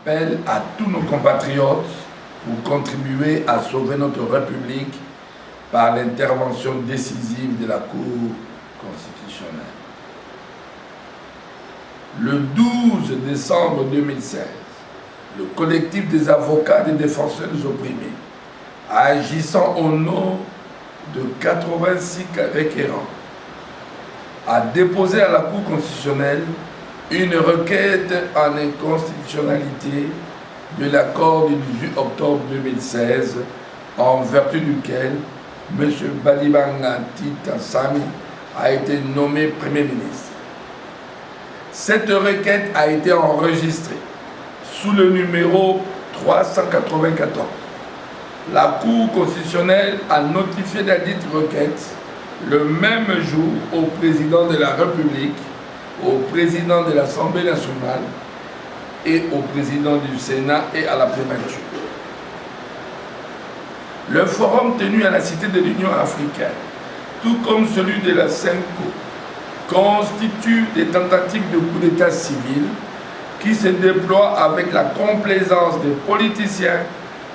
appelle à tous nos compatriotes pour contribuer à sauver notre République par l'intervention décisive de la Cour constitutionnelle. Le 12 décembre 2016, le collectif des avocats des défenseurs des opprimés, agissant au nom de 86 requérants, a déposé à la Cour constitutionnelle une requête en inconstitutionnalité de l'accord du 18 octobre 2016, en vertu duquel M. Balibanga Tita Sami a été nommé Premier ministre. Cette requête a été enregistrée sous le numéro 394. La Cour constitutionnelle a notifié la dite requête le même jour au président de la République, au président de l'Assemblée nationale et au président du Sénat et à la primature. Le forum tenu à la Cité de l'Union africaine, tout comme celui de la CENCO, constitue des tentatives de coup d'État civil qui se déploient avec la complaisance des politiciens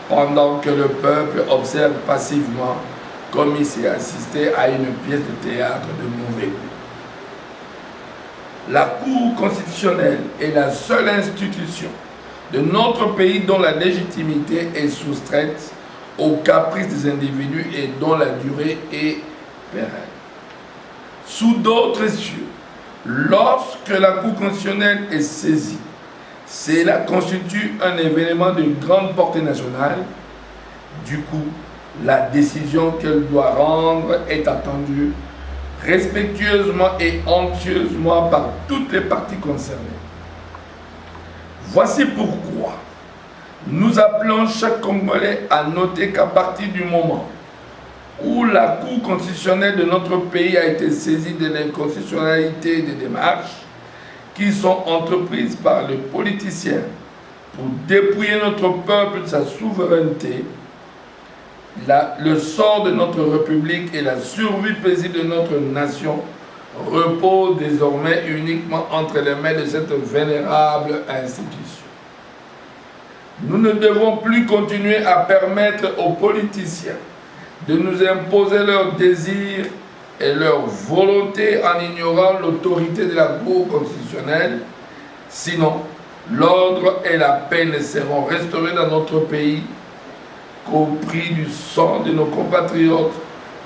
pendant que le peuple observe passivement comme il s'est assisté à une pièce de théâtre de mauvais goût. La Cour constitutionnelle est la seule institution de notre pays dont la légitimité est soustraite aux caprices des individus et dont la durée est pérenne. Sous d'autres cieux, lorsque la Cour constitutionnelle est saisie, cela constitue un événement de grande portée nationale. Du coup, la décision qu'elle doit rendre est attendue respectueusement et anxieusement par toutes les parties concernées. Voici pourquoi nous appelons chaque Congolais à noter qu'à partir du moment où la Cour constitutionnelle de notre pays a été saisie de l'inconstitutionnalité des démarches qui sont entreprises par les politiciens pour dépouiller notre peuple de sa souveraineté, le sort de notre République et la survie paisible de notre nation reposent désormais uniquement entre les mains de cette vénérable institution. Nous ne devons plus continuer à permettre aux politiciens de nous imposer leurs désirs et leur volonté en ignorant l'autorité de la Cour constitutionnelle, sinon l'ordre et la paix ne seront restaurés dans notre pays qu'au prix du sang de nos compatriotes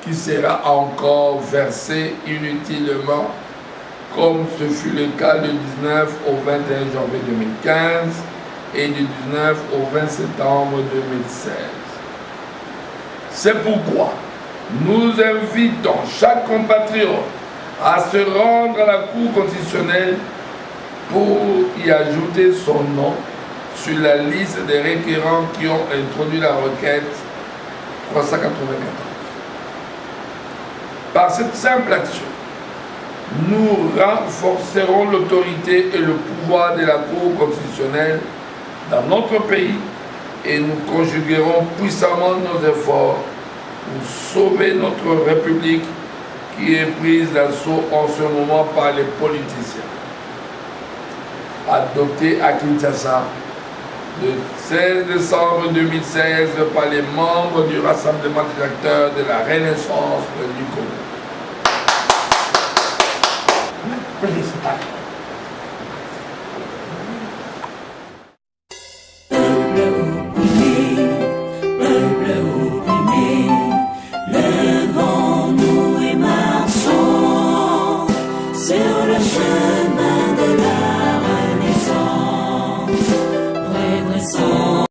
qui sera encore versé inutilement, comme ce fut le cas du 19 au 21 janvier 2015 et du 19 au 20 septembre 2016. C'est pourquoi nous invitons chaque compatriote à se rendre à la Cour constitutionnelle pour y ajouter son nom sur la liste des requérants qui ont introduit la requête 394. Par cette simple action, nous renforcerons l'autorité et le pouvoir de la Cour constitutionnelle dans notre pays et nous conjuguerons puissamment nos efforts pour sauver notre République qui est prise d'assaut en ce moment par les politiciens. Adopté à Kinshasa le 16 décembre 2016 par les membres du Rassemblement des acteurs de la Renaissance du Congo.